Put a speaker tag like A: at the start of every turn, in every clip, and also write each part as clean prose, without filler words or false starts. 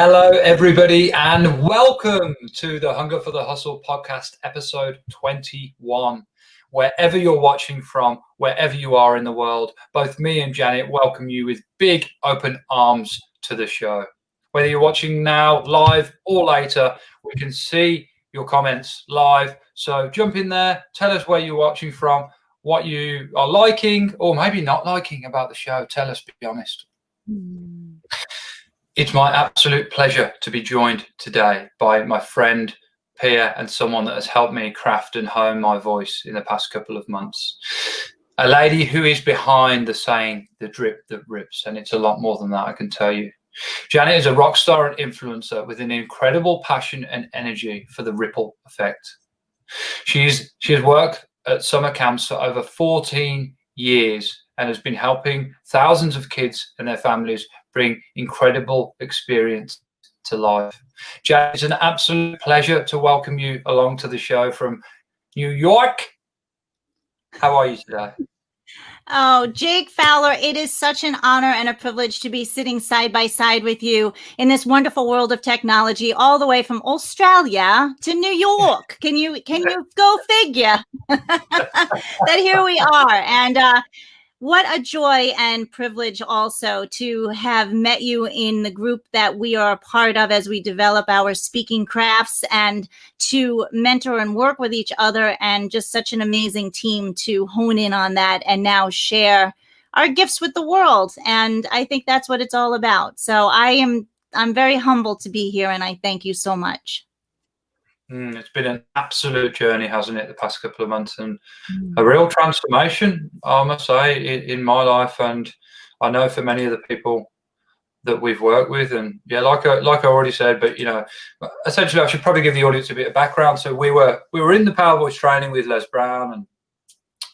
A: Hello, everybody, and welcome to the Hunger for the Hustle podcast, episode 21. Wherever you're watching from, wherever you are in the world, both me and Janet welcome you with big open arms to the show. Whether you're watching now, live, or later, we can see your comments live. So jump in there, tell us where you're watching from, what you are liking or maybe not liking about the show. Tell us, be honest. It's my absolute pleasure to be joined today by my friend, peer, and someone that has helped me craft and hone my voice in the past couple of months. A lady who is behind the saying, the drip that rips, and it's a lot more than that, I can tell you. Janet is a rock star and influencer with an incredible passion and energy for the ripple effect. She has worked at summer camps for over 14 years and has been helping thousands of kids and their families bring incredible experience to life. Janet, it's an absolute pleasure to welcome you along to the show from New York. How are you today?
B: Oh, Jake Fowler, it is such an honor and a privilege to be sitting side by side with you in this wonderful world of technology, all the way from Australia to New York. Can you go figure that here we are? And what a joy and privilege also to have met you in the group that we are a part of as we develop our speaking crafts and to mentor and work with each other, and just such an amazing team to hone in on that and now share our gifts with the world. And I think that's what it's all about. So I'm very humbled to be here, and I thank you so much.
A: It's been an absolute journey, hasn't it, the past couple of months, and a real transformation, I must say, in my life, and I know for many of the people that we've worked with. And yeah, like I already said, but essentially I should probably give the audience a bit of background. So we were in the Power Voice training with Les Brown and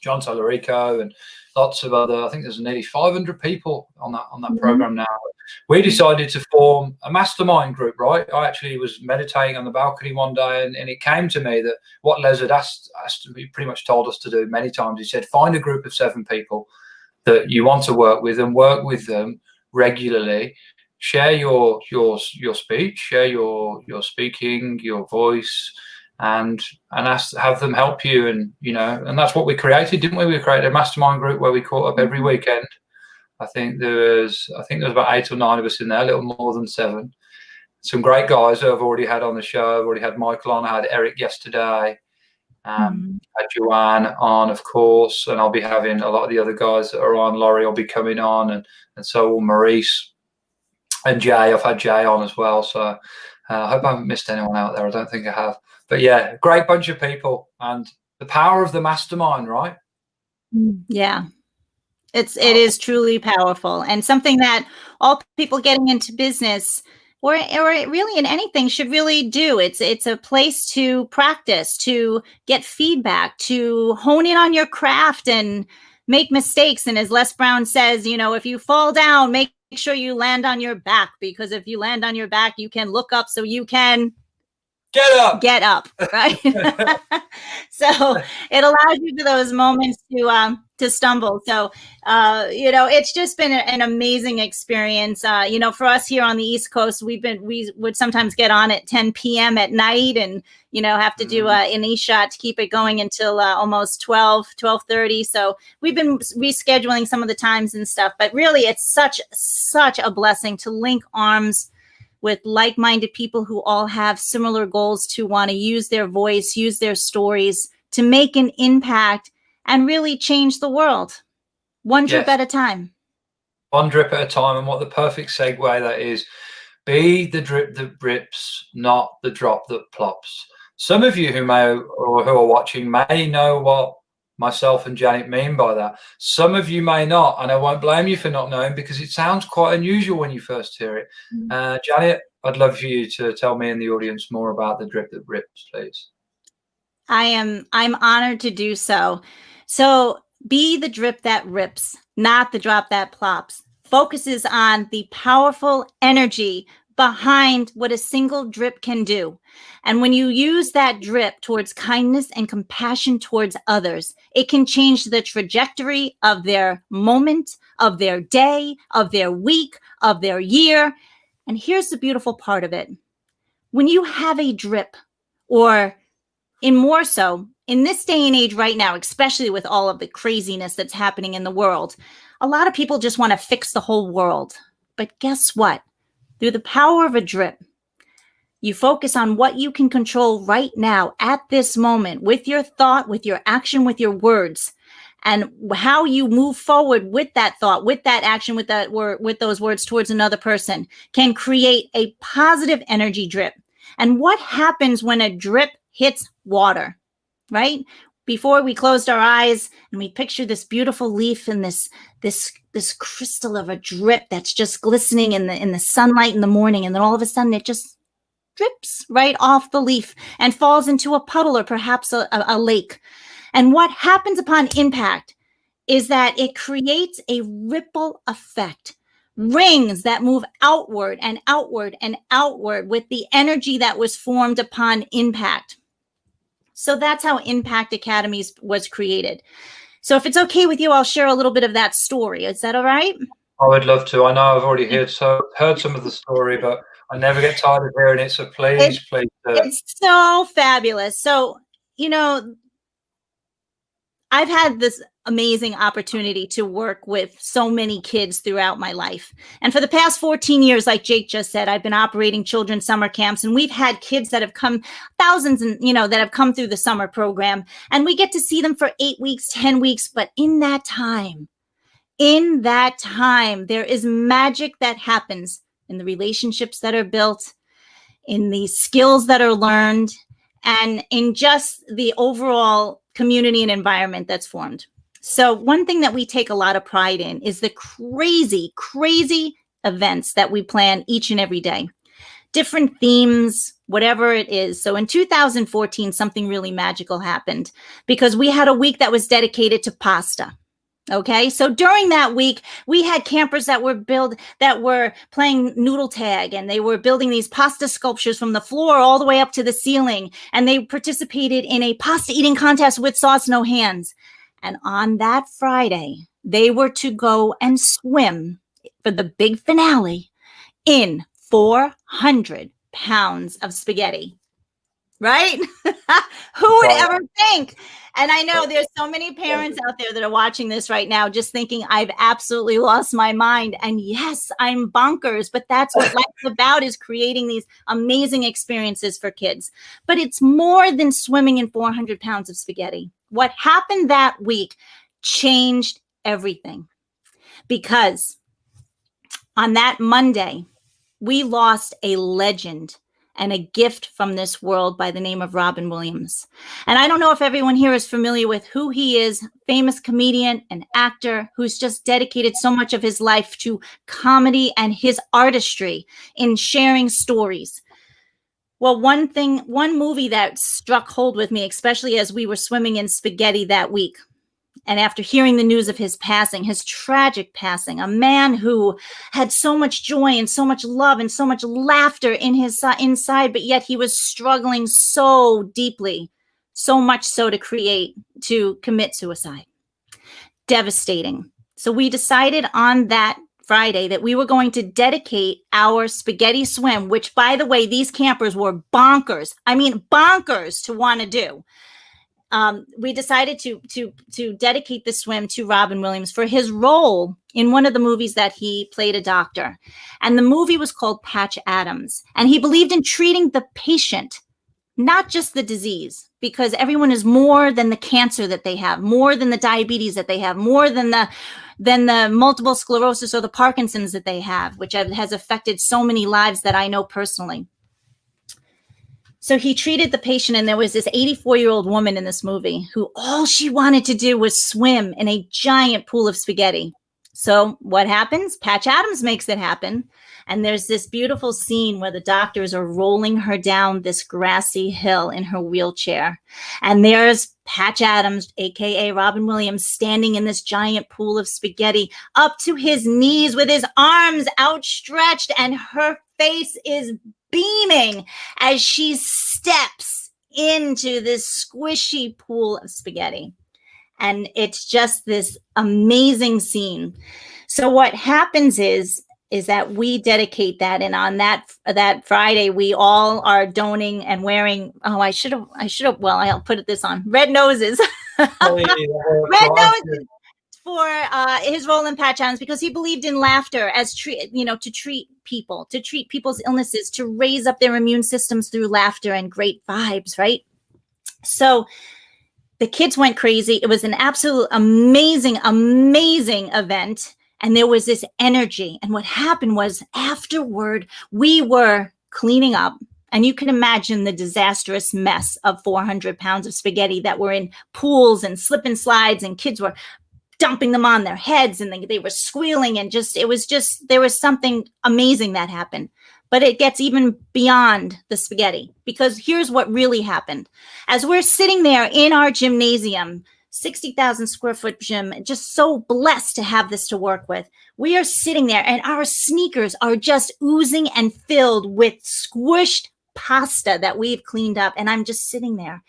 A: John Tallarico and lots of other, I think there's nearly 500 people on that program now. We decided to form a mastermind group, right? I actually was meditating on the balcony one day, and it came to me that what Les had asked, he pretty much told us to do many times. He said, find a group of 7 people that you want to work with and work with them regularly. Share your speech, share your speaking, your voice, and have them help you. And that's what we created, didn't we? We created a mastermind group where we caught up every weekend. I think there was about 8 or 9 of us in there, a little more than 7. Some great guys who I've already had on the show. I've already had Michael on. I had Eric yesterday. I had Joanne on, of course, and I'll be having a lot of the other guys that are on. Laurie will be coming on, and so will Maurice and Jay. I've had Jay on as well. So I hope I haven't missed anyone out there. I don't think I have. But yeah, great bunch of people, and the power of the mastermind, right?
B: Yeah. It is truly powerful, and something that all people getting into business or really in anything should really do. It's a place to practice, to get feedback, to hone in on your craft and make mistakes. And as Les Brown says, if you fall down, make sure you land on your back, because if you land on your back, you can look up so you can get up, right? So it allows you for those moments to stumble. So it's just been an amazing experience. For us here on the East Coast, we would sometimes get on at 10 p.m. at night, and have to do an e-shot to keep it going until almost 12:30. So we've been rescheduling some of the times and stuff, but really it's such a blessing to link arms with like-minded people who all have similar goals, to want to use their voice, use their stories to make an impact and really change the world. One drip at a time.
A: One drip at a time. And what the perfect segue that is, be the drip that rips, not the drop that plops. Some of you who are watching may know what myself and Janet mean by that. Some of you may not, and I won't blame you for not knowing, because it sounds quite unusual when you first hear it. Janet, I'd love for you to tell me and the audience more about the drip that rips, please.
B: I'm honored to do so. So be the drip that rips, not the drop that plops. Focuses on the powerful energy behind what a single drip can do. And when you use that drip towards kindness and compassion towards others, it can change the trajectory of their moment, of their day, of their week, of their year. And here's the beautiful part of it. When you have a drip, or in more so, in this day and age right now, especially with all of the craziness that's happening in the world, a lot of people just want to fix the whole world. But guess what? Through the power of a drip, you focus on what you can control right now at this moment with your thought, with your action, with your words, and how you move forward with that thought, with that action, with that word, with those words towards another person can create a positive energy drip. And what happens when a drip hits water, right? Before we closed our eyes and we pictured this beautiful leaf and this crystal of a drip that's just glistening in the sunlight in the morning, and then all of a sudden it just drips right off the leaf and falls into a puddle or perhaps a lake. And what happens upon impact is that it creates a ripple effect, rings that move outward and outward and outward with the energy that was formed upon impact. So that's how INPact Academy was created. So if it's okay with you, I'll share a little bit of that story. Is that all right?
A: I would love to. I know I've already heard some of the story, but I never get tired of hearing it. So please do.
B: It's so fabulous. So, I've had this amazing opportunity to work with so many kids throughout my life. And for the past 14 years, like Jake just said, I've been operating children's summer camps, and we've had kids that have come, thousands, and that have come through the summer program, and we get to see them for 8 weeks, 10 weeks. But in that time, there is magic that happens in the relationships that are built, in the skills that are learned, and in just the overall community and environment that's formed. So one thing that we take a lot of pride in is the crazy, crazy events that we plan each and every day. Different themes, whatever it is. So in 2014, something really magical happened because we had a week that was dedicated to pasta. Okay, so during that week, we had campers that were playing noodle tag, and they were building these pasta sculptures from the floor all the way up to the ceiling. And they participated in a pasta eating contest with Sauce No Hands. And on that Friday, they were to go and swim for the big finale in 400 pounds of spaghetti. Right? Who would ever think? And I know there's so many parents out there that are watching this right now just thinking, I've absolutely lost my mind. And yes, I'm bonkers, but that's what life's about, is creating these amazing experiences for kids. But it's more than swimming in 400 pounds of spaghetti. What happened that week changed everything, because on that Monday, we lost a legend and a gift from this world by the name of Robin Williams. And I don't know if everyone here is familiar with who he is, famous comedian and actor who's just dedicated so much of his life to comedy and his artistry in sharing stories. Well, one movie that struck hold with me, especially as we were swimming in spaghetti that week, and after hearing the news of his passing, his tragic passing, a man who had so much joy and so much love and so much laughter in his inside, but yet he was struggling so deeply, so much so to commit suicide. Devastating. So we decided on that Friday that we were going to dedicate our spaghetti swim, which, by the way, these campers were bonkers. I mean, bonkers to want to do. We decided to dedicate the swim to Robin Williams for his role in one of the movies that he played a doctor. And the movie was called Patch Adams. And he believed in treating the patient, not just the disease, because everyone is more than the cancer that they have, more than the diabetes that they have, more than the multiple sclerosis or the Parkinson's that they have, which has affected so many lives that I know personally. So he treated the patient, and there was this 84-year-old woman in this movie who all she wanted to do was swim in a giant pool of spaghetti. So what happens? Patch Adams makes it happen. And there's this beautiful scene where the doctors are rolling her down this grassy hill in her wheelchair. And there's Patch Adams, aka Robin Williams, standing in this giant pool of spaghetti up to his knees with his arms outstretched, and her face is beaming as she steps into this squishy pool of spaghetti. And it's just this amazing scene. So what happens is is that we dedicate that. And on that Friday, we all are donating and wearing, I should have, well, I'll put this on, red noses. Red noses for his role in Pat Challenge, because he believed in laughter as to treat people's illnesses, to raise up their immune systems through laughter and great vibes, right? So the kids went crazy. It was an absolute amazing event. And there was this energy. And what happened was, afterward, we were cleaning up. And you can imagine the disastrous mess of 400 pounds of spaghetti that were in pools and slip and slides, and kids were dumping them on their heads, and they were squealing, and there was something amazing that happened. But it gets even beyond the spaghetti, because here's what really happened. As we're sitting there in our gymnasium, 60,000 square foot gym, just so blessed to have this to work with. We are sitting there and our sneakers are just oozing and filled with squished pasta that we've cleaned up. And I'm just sitting there,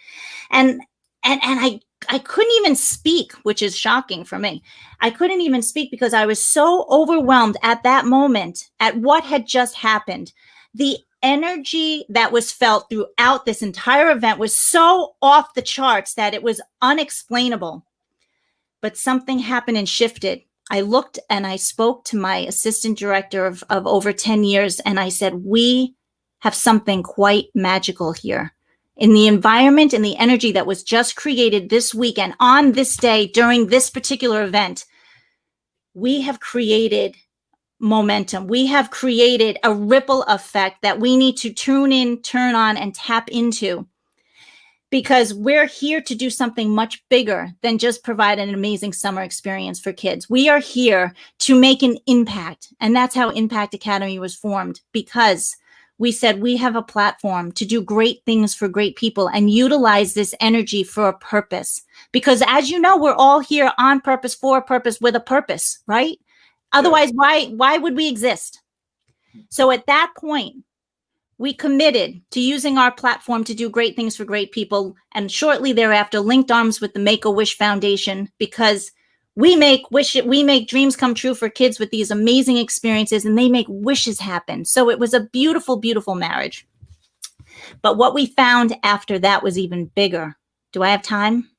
B: and I couldn't even speak, which is shocking for me. I couldn't even speak because I was so overwhelmed at that moment at what had just happened. The energy that was felt throughout this entire event was so off the charts that it was unexplainable. But something happened and shifted. I looked and I spoke to my assistant director of over 10 years, and I said, we have something quite magical here. In the environment and the energy that was just created this weekend, on this day, during this particular event, we have created momentum. We have created a ripple effect that we need to tune in, turn on, and tap into, because we're here to do something much bigger than just provide an amazing summer experience for kids. We are here to make an impact. And that's how INPact Academy was formed, because we said we have a platform to do great things for great people and utilize this energy for a purpose. Because as you know, we're all here on purpose, for a purpose, with a purpose, right? Otherwise, why would we exist? So at that point, we committed to using our platform to do great things for great people. And shortly thereafter, linked arms with the Make-A-Wish Foundation, because we make dreams come true for kids with these amazing experiences, and they make wishes happen. So it was a beautiful, beautiful marriage. But what we found after that was even bigger. Do I have time?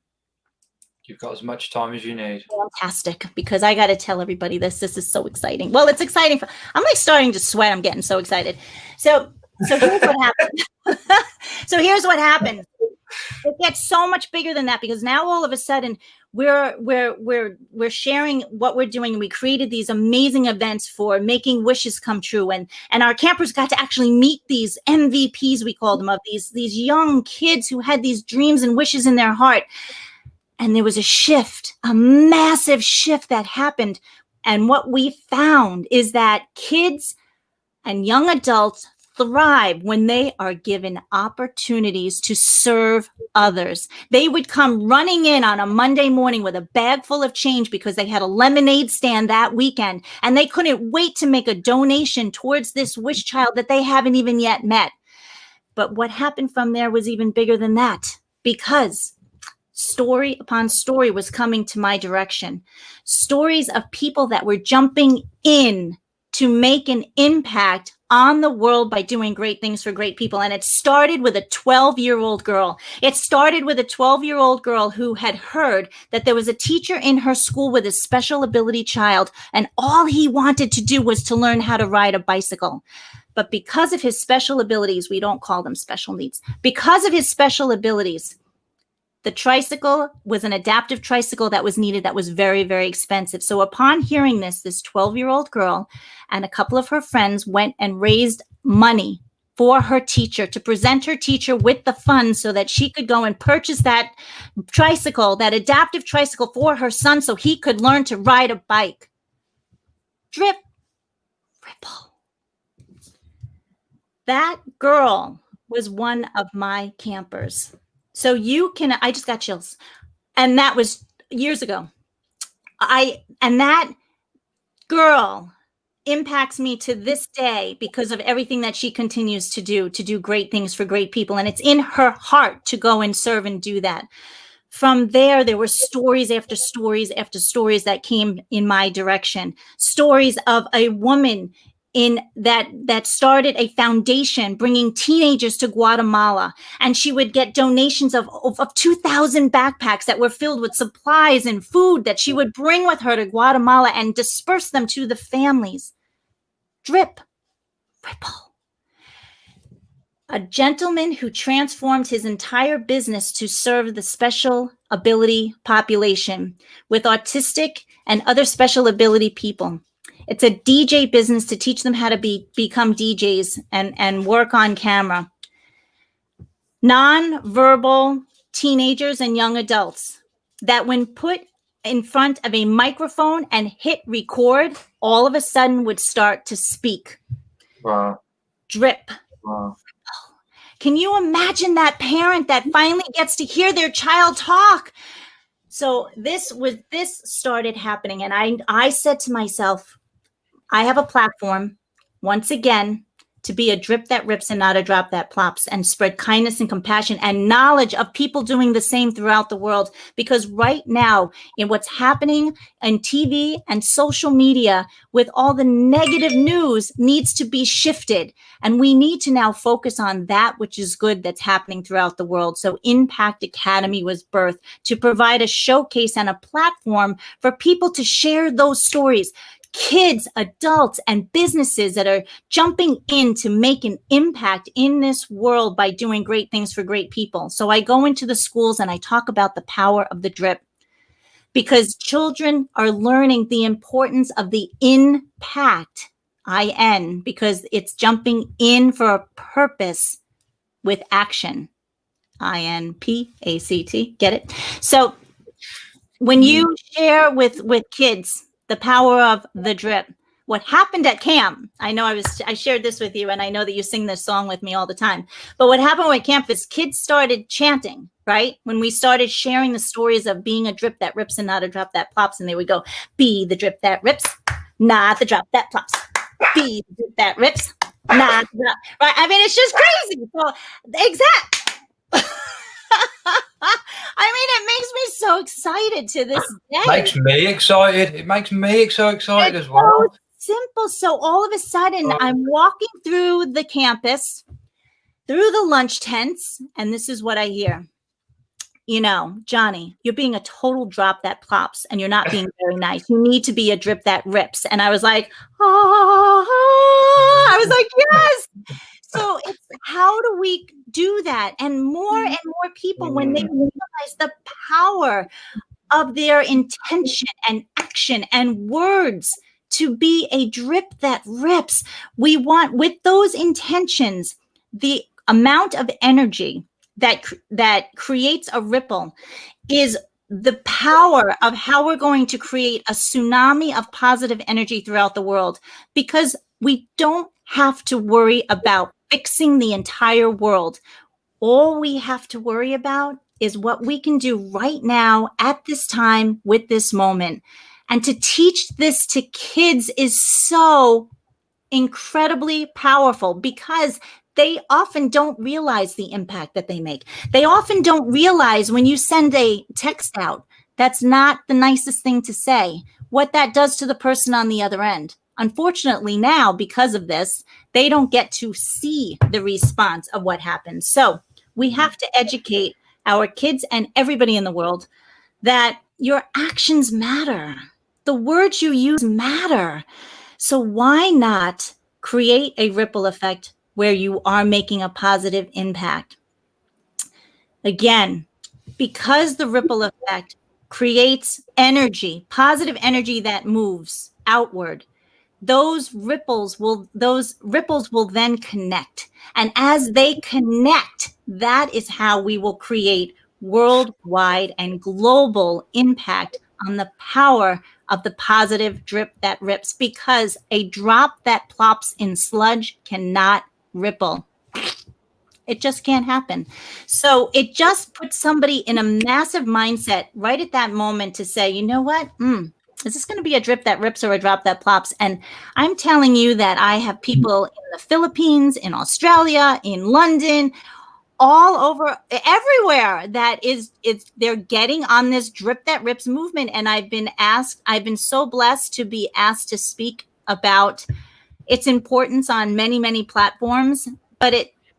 A: You've got as much time as you need.
B: Fantastic, because I got to tell everybody this. This is so exciting. Well, it's exciting. I'm like starting to sweat. I'm getting so excited. So here's what happened. Here's what happened. It gets so much bigger than that, because now all of a sudden we're sharing what we're doing. And we created these amazing events for making wishes come true. And our campers got to actually meet these MVPs, we called them, of these young kids who had these dreams and wishes in their heart. And there was a shift, a massive shift that happened. And what we found is that kids and young adults thrive when they are given opportunities to serve others. They would come running in on a Monday morning with a bag full of change because they had a lemonade stand that weekend, and they couldn't wait to make a donation towards this wish child that they haven't even yet met. But what happened from there was even bigger than that, because story upon story was coming to my direction. Stories of people that were jumping in to make an impact on the world by doing great things for great people. And it started with a 12-year-old girl. It started with a 12-year-old girl who had heard that there was a teacher in her school with a special ability child, and all he wanted to do was to learn how to ride a bicycle. But because of his special abilities, we don't call them special needs, because of his special abilities, the tricycle was an adaptive tricycle that was needed, that was very, very expensive. So upon hearing this 12-year-old girl and a couple of her friends went and raised money for her teacher, to present her teacher with the funds so that she could go and purchase that tricycle, that adaptive tricycle, for her son so he could learn to ride a bike. Drip, ripple. That girl was one of my campers. So I just got chills. And that was years ago. And that girl impacts me to this day because of everything that she continues to do great things for great people. And it's in her heart to go and serve and do that. From there were stories after stories after stories that came in my direction. Stories of a woman that started a foundation bringing teenagers to Guatemala, and she would get donations of 2,000 backpacks that were filled with supplies and food that she would bring with her to Guatemala and disperse them to the families. Drip, ripple. A gentleman who transformed his entire business to serve the special ability population with autistic and other special ability people. It's a DJ business to teach them how to become DJs and work on camera. Non-verbal teenagers and young adults that when put in front of a microphone and hit record, all of a sudden would start to speak.
A: Wow.
B: Drip.
A: Wow.
B: Can you imagine that parent that finally gets to hear their child talk? So this started happening, and I said to myself, I have a platform, once again, to be a drip that rips and not a drop that plops, and spread kindness and compassion and knowledge of people doing the same throughout the world. Because right now, in what's happening on TV and social media with all the negative news needs to be shifted. And we need to now focus on that which is good that's happening throughout the world. So INPact Academy was birthed to provide a showcase and a platform for people to share those stories. Kids, adults, and businesses that are jumping in to make an impact in this world by doing great things for great people. So I go into the schools and I talk about the power of the drip, because children are learning the importance of the impact, I-N, because it's jumping in for a purpose with action, I-N-P-A-C-T, get it? So when you share with kids the power of the drip, what happened at camp, I shared this with you, and I know that you sing this song with me all the time, but what happened at camp is kids started chanting, right? When we started sharing the stories of being a drip that rips and not a drop that plops, and they would go, be the drip that rips, not the drop that plops. Be the drip that rips, not the drop, right? I mean, it's just crazy. So exact. I mean, it makes me so excited to this day.
A: Makes me excited. It makes me so excited as well.
B: So simple. So all of a sudden, I'm walking through the campus, through the lunch tents, and this is what I hear. You know, Johnny, you're being a total drop that plops, and you're not being very nice. You need to be a drip that rips. And I was like, I was like, yes. So it's how do we do that? And more people, when they realize the power of their intention and action and words to be a drip that rips, we want, with those intentions, the amount of energy that creates a ripple is the power of how we're going to create a tsunami of positive energy throughout the world, because we don't have to worry about fixing the entire world. All we have to worry about is what we can do right now at this time with this moment. And to teach this to kids is so incredibly powerful, because they often don't realize the impact that they make. They often don't realize when you send a text out, that's not the nicest thing to say, what that does to the person on the other end. Unfortunately, now, because of this, they don't get to see the response of what happens. So we have to educate our kids and everybody in the world that your actions matter. The words you use matter. So why not create a ripple effect where you are making a positive impact? Again, because the ripple effect creates energy, positive energy that moves outward, those ripples will then connect. And as they connect, that is how we will create worldwide and global impact on the power of the positive drip that rips, because a drop that plops in sludge cannot ripple. It just can't happen. So it just puts somebody in a massive mindset right at that moment to say, you know what? Is this going to be a drip that rips or a drop that plops? And I'm telling you that I have people in the Philippines, in Australia, in London, all over, everywhere that they're getting on this drip that rips movement. And I've been so blessed to be asked to speak about its importance on many, many platforms, but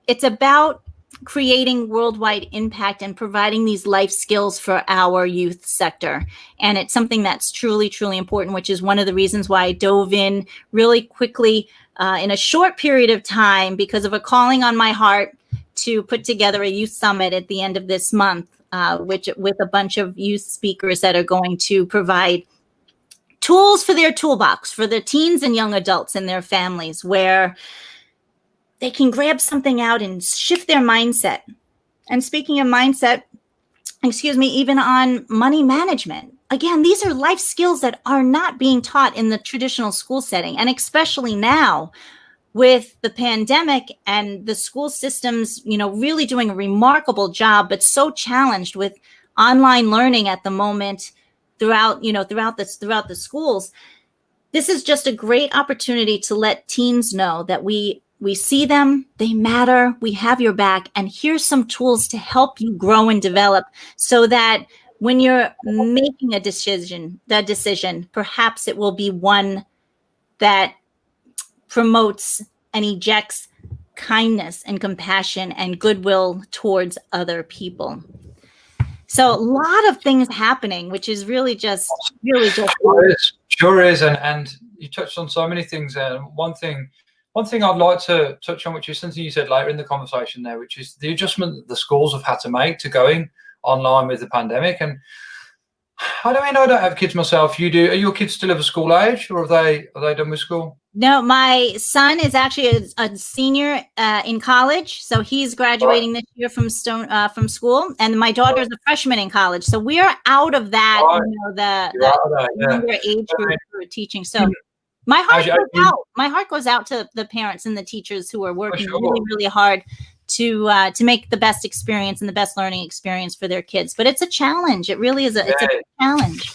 B: it's about creating worldwide impact and providing these life skills for our youth sector. And it's something that's truly, truly important, which is one of the reasons why I dove in really quickly in a short period of time because of a calling on my heart to put together a youth summit at the end of this month, which with a bunch of youth speakers that are going to provide tools for their toolbox for the teens and young adults and their families, where they can grab something out and shift their mindset. And speaking of mindset, even on money management. Again, these are life skills that are not being taught in the traditional school setting. And especially now with the pandemic and the school systems, really doing a remarkable job, but so challenged with online learning at the moment throughout the schools. This is just a great opportunity to let teens know that we see them, they matter, we have your back, and here's some tools to help you grow and develop so that when you're making a decision, perhaps it will be one that promotes and ejects kindness and compassion and goodwill towards other people. So a lot of things happening, which is really just.
A: Sure is. And you touched on so many things there. One thing I'd like to touch on, which is something you said later in the conversation there, which is the adjustment that the schools have had to make to going online with the pandemic. And I don't have kids myself. You do. Are your kids still of a school age, or are they done with school?
B: No, my son is actually a senior in college, so he's graduating this year from school, and my daughter is a freshman in college. So we are out of that, the younger age group for teaching. So my heart goes out to the parents and the teachers who are working really, really hard to make the best experience and the best learning experience for their kids. But it's a challenge. It really is it's a challenge.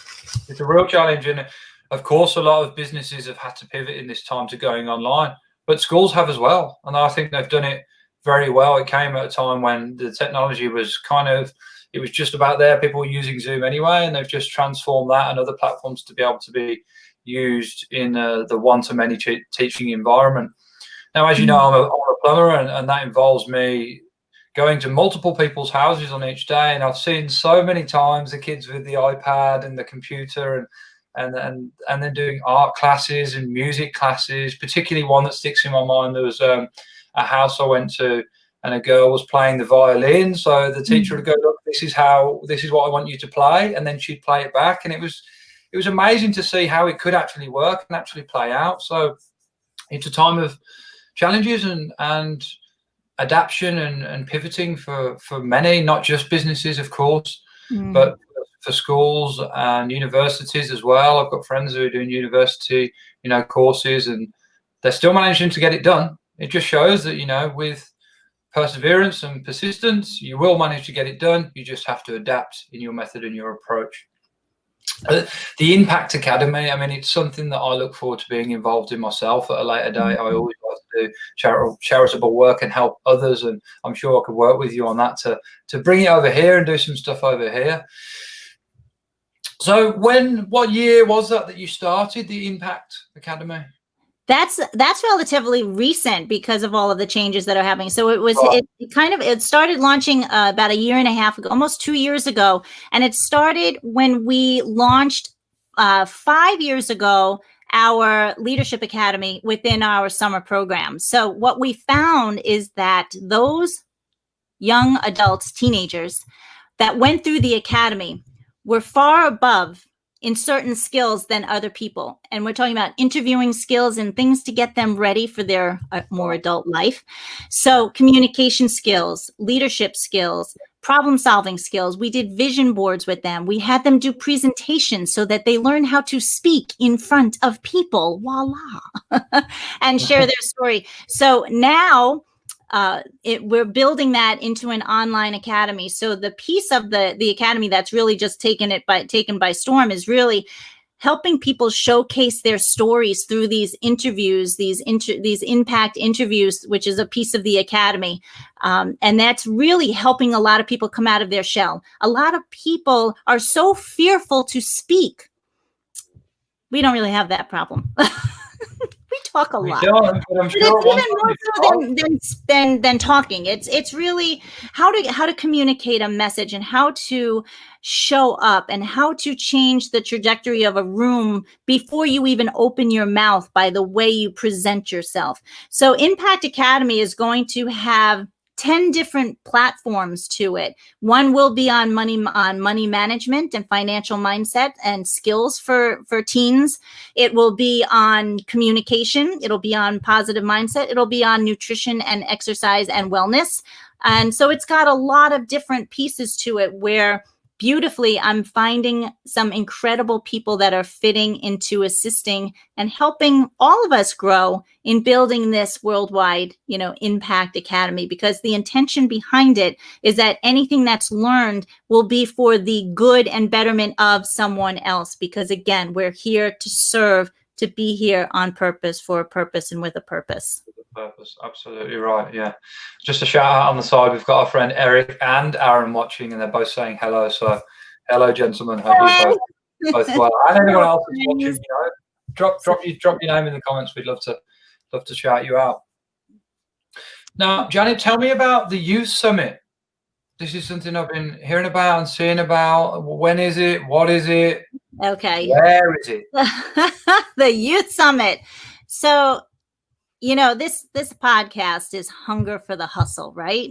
A: It's a real challenge, and of course, a lot of businesses have had to pivot in this time to going online, but schools have as well. And I think they've done it very well. It came at a time when the technology was it was just about there. People were using Zoom anyway, and they've just transformed that and other platforms to be able to be used in the one-to-many teaching environment. Now, as you know, I'm a plumber, and that involves me going to multiple people's houses on each day. And I've seen so many times the kids with the iPad and the computer and then doing art classes and music classes. Particularly one that sticks in my mind, there was a house I went to, and a girl was playing the violin. So the teacher would go, "Look, this is what I want you to play," and then she'd play it back. And it was amazing to see how it could actually work and actually play out. So it's a time of challenges and adaptation and pivoting for many, not just businesses, of course, but for schools and universities as well. I've got friends who are doing university, courses, and they're still managing to get it done. It just shows that, with perseverance and persistence, you will manage to get it done. You just have to adapt in your method and your approach. The INPact Academy, it's something that I look forward to being involved in myself at a later date. I always like to do charitable work and help others, and I'm sure I could work with you on that to bring it over here and do some stuff over here. So what year was that you started the INPact Academy?
B: That's relatively recent because of all of the changes that are happening. So it started launching about a year and a half ago, almost 2 years ago. And it started when we launched 5 years ago, our Leadership Academy within our summer program. So what we found is that those young adults, teenagers that went through the academy were far above in certain skills than other people. And we're talking about interviewing skills and things to get them ready for their more adult life. So communication skills, leadership skills, problem-solving skills. We did vision boards with them. We had them do presentations so that they learn how to speak in front of people, voila, and share their story. So now we're building that into an online academy. So the piece of the academy that's really just taken by storm is really helping people showcase their stories through these interviews, these impact interviews, which is a piece of the academy. And that's really helping a lot of people come out of their shell. A lot of people are so fearful to speak. We don't really have that problem. We talk a
A: We
B: lot.
A: don't, but I'm
B: But
A: sure at one
B: it's
A: time
B: even more so than talking. It's really how to communicate a message and how to show up and how to change the trajectory of a room before you even open your mouth by the way you present yourself. So INPact Academy is going to have 10 different platforms to it. One will be on money management and financial mindset and skills for teens. It will be on communication. It'll be on positive mindset. It'll be on nutrition and exercise and wellness. And so it's got a lot of different pieces to it where beautifully I'm finding some incredible people that are fitting into assisting and helping all of us grow in building this worldwide, INPact Academy, because the intention behind it is that anything that's learned will be for the good and betterment of someone else. Because again, we're here to serve, to be here on purpose, for a purpose, and with a purpose.
A: Purpose, absolutely right. Yeah, just a shout out on the side, we've got our friend Eric and Aaron watching, and they're both saying hello. So hello, gentlemen. Hope you both well, and anyone else that's watching, drop your name in the comments. We'd love to shout you out. Now, Janet, tell me about the Youth Summit. This is something I've been hearing about and seeing about. When is it? What is it?
B: Okay,
A: where is it?
B: The Youth Summit. So this podcast is hunger for the hustle, right?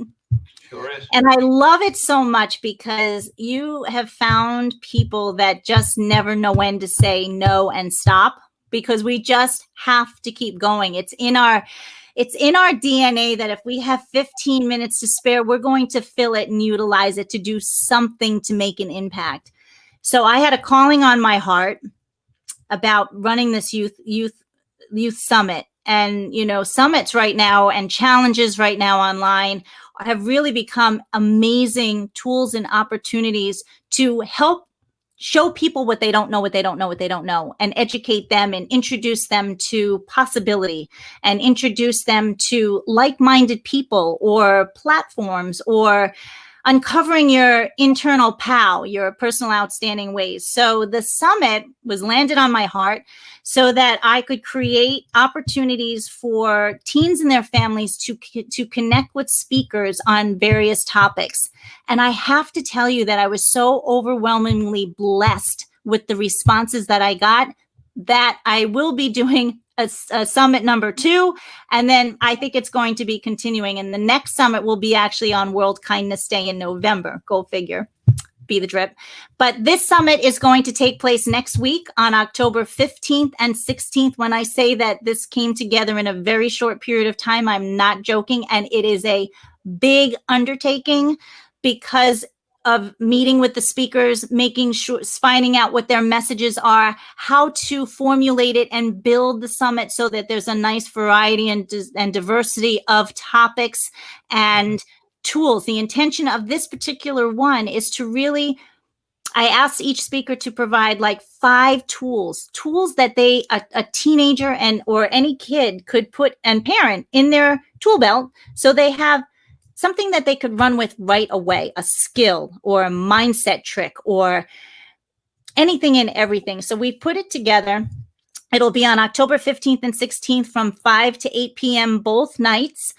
A: Sure is.
B: And I love it so much because you have found people that just never know when to say no and stop, because we just have to keep going. It's in our DNA that if we have 15 minutes to spare, we're going to fill it and utilize it to do something to make an impact. So I had a calling on my heart about running this youth summit. And, summits right now and challenges right now online have really become amazing tools and opportunities to help show people what they don't know, and educate them and introduce them to possibility and introduce them to like-minded people or platforms or uncovering your internal POW, your personal outstanding ways. So the summit was landed on my heart so that I could create opportunities for teens and their families to connect with speakers on various topics. And I have to tell you that I was so overwhelmingly blessed with the responses that I got that I will be doing a summit number 2. And then I think it's going to be continuing. And the next summit will be actually on World Kindness Day in November. Go figure. Be the drip. But this summit is going to take place next week on October 15th and 16th. When I say that this came together in a very short period of time, I'm not joking. And it is a big undertaking because of meeting with the speakers, making sure, finding out what their messages are, how to formulate it and build the summit so that there's a nice variety and diversity of topics and tools. The intention of this particular one is to really, I asked each speaker to provide like 5 tools that a teenager or any kid could put, and parent, in their tool belt, so they have something that they could run with right away, a skill or a mindset trick or anything and everything. So we put it together. It'll be on October 15th and 16th from 5 to 8 p.m. both nights,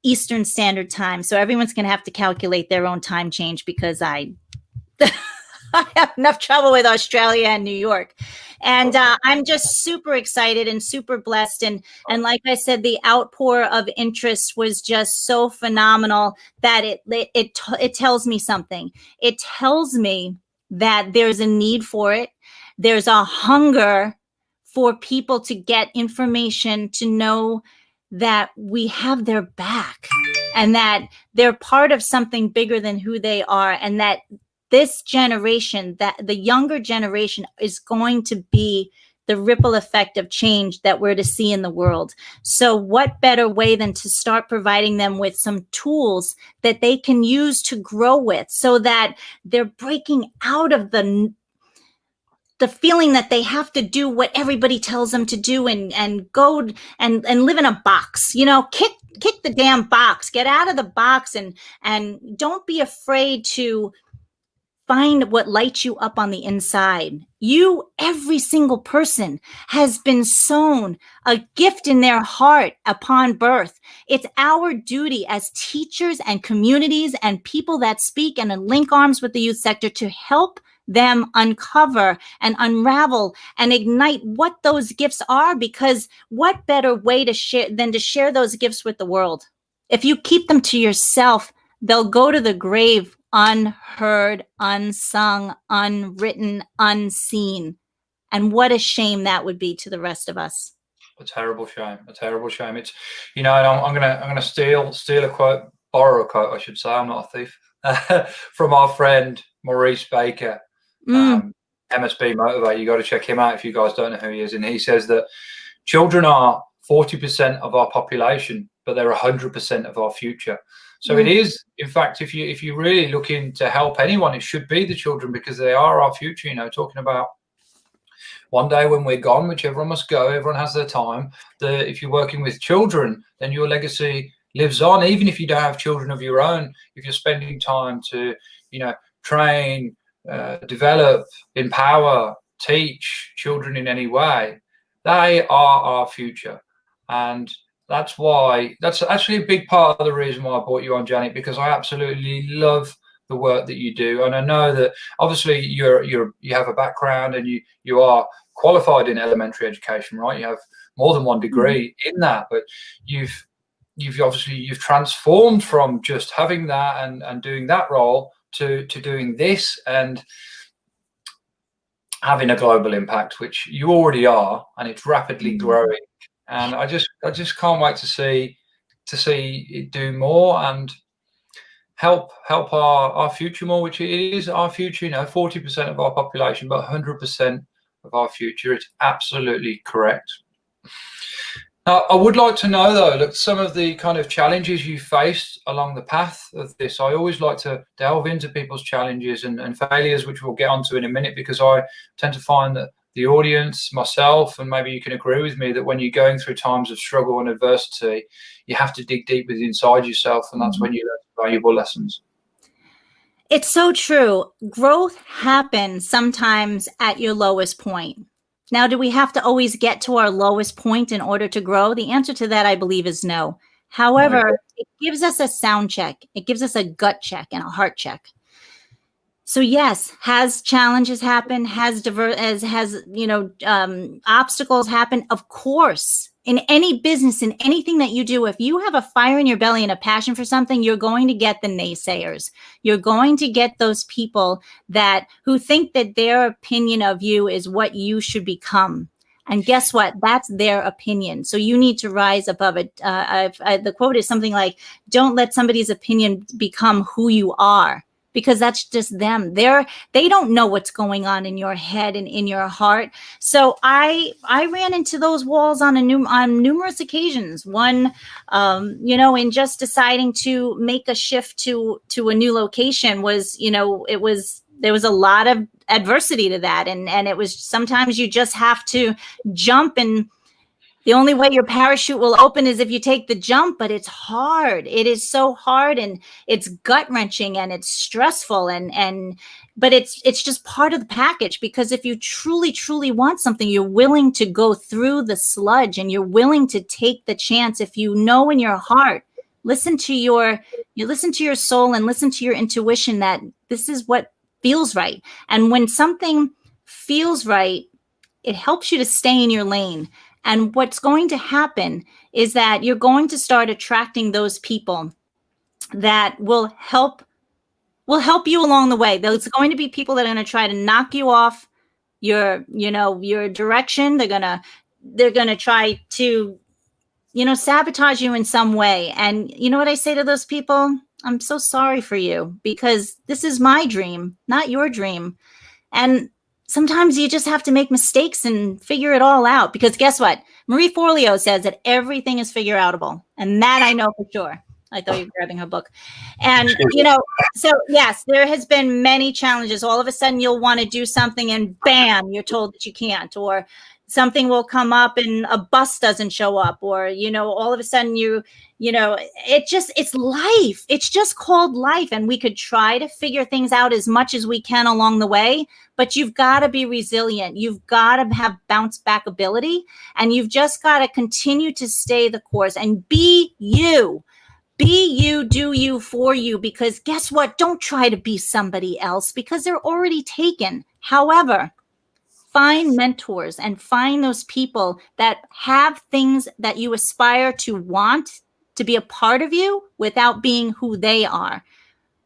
B: Eastern Standard Time. So everyone's going to have to calculate their own time change because I have enough trouble with Australia and New York. And I'm just super excited and super blessed. And like I said, the outpour of interest was just so phenomenal that it tells me something. It tells me that there's a need for it. There's a hunger for people to get information, to know that we have their back and that they're part of something bigger than who they are, and that this generation, that the younger generation, is going to be the ripple effect of change that we're to see in the world. So what better way than to start providing them with some tools that they can use to grow with, so that they're breaking out of the feeling that they have to do what everybody tells them to do and go and live in a box, kick the damn box, get out of the box and don't be afraid to find what lights you up on the inside. You, every single person, has been sown a gift in their heart upon birth. It's our duty as teachers and communities and people that speak and link arms with the youth sector to help them uncover and unravel and ignite what those gifts are, because what better way to share than to share those gifts with the world? If you keep them to yourself, they'll go to the grave unheard, unsung, unwritten, unseen. And what a shame that would be to the rest of us.
A: A terrible shame. A terrible shame. It's, and I'm gonna steal a quote, borrow a quote, I should say. I'm not a thief. From our friend Maurice Baker. MSB Motivate, you got to check him out if you guys don't know who he is. And he says that children are 40% of our population, but they're 100% of our future. So it is, in fact, if you really looking to help anyone, it should be the children, because they are our future. Talking about one day when we're gone, which everyone must go, everyone has their time. If you're working with children, then your legacy lives on, even if you don't have children of your own. If you're spending time to, train, develop, empower, teach children in any way, they are our future. And that's actually a big part of the reason why I brought you on, Janet, because I absolutely love the work that you do. And I know that obviously you have a background and you are qualified in elementary education, right? You have more than one degree in that, but you've transformed from just having that and doing that role to doing this and having a global impact, which you already are, and it's rapidly growing. And I just can't wait to see it do more and help our future more, which it is our future. 40% of our population, but 100% of our future. It's absolutely correct. Now, I would like to know, though, look, some of the kind of challenges you faced along the path of this. I always like to delve into people's challenges and failures, which we'll get onto in a minute, because I tend to find that the audience, myself, and maybe you can agree with me, that when you're going through times of struggle and adversity, you have to dig deep within inside yourself, and that's when you learn valuable lessons.
B: It's so true. Growth happens sometimes at your lowest point. Now, do we have to always get to our lowest point in order to grow? The answer to that, I believe, is no. However, it gives us a sound check. It gives us a gut check and a heart check. So yes, has challenges happened? Has obstacles happen? Of course. In any business, in anything that you do, if you have a fire in your belly and a passion for something, you're going to get the naysayers. You're going to get those people who think that their opinion of you is what you should become. And guess what? That's their opinion. So you need to rise above it. The quote is something like, "Don't let somebody's opinion become who you are." Because that's just them. They don't know what's going on in your head and in your heart. So I ran into those walls on numerous occasions. One, in just deciding to make a shift to a new location was, there was a lot of adversity to that, and it was sometimes you just have to jump, and the only way your parachute will open is if you take the jump, but it's hard. It is so hard, and it's gut-wrenching, and it's stressful, but it's just part of the package, because if you truly, truly want something, you're willing to go through the sludge, and you're willing to take the chance. If you know in your heart, listen to your soul and listen to your intuition that this is what feels right. And when something feels right, it helps you to stay in your lane. And what's going to happen is that you're going to start attracting those people that will help you along the way. There's going to be people that are going to try to knock you off your direction. They're going to try to, sabotage you in some way. And you know what I say to those people? I'm so sorry for you, because this is my dream, not your dream. And sometimes you just have to make mistakes and figure it all out, because guess what? Marie Forleo says that everything is figure outable. And that I know for sure. I thought you were grabbing her book. And, so yes, there has been many challenges. All of a sudden you'll want to do something and bam, you're told that you can't. Or something will come up and a bus doesn't show up, or, you know, all of a sudden it's life. It's just called life. And we could try to figure things out as much as we can along the way, but you've got to be resilient. You've got to have bounce back ability, and you've just got to continue to stay the course and be you. Be you, do you, for you, because guess what? Don't try to be somebody else, because they're already taken. However, find mentors and find those people that have things that you aspire to want to be a part of you without being who they are.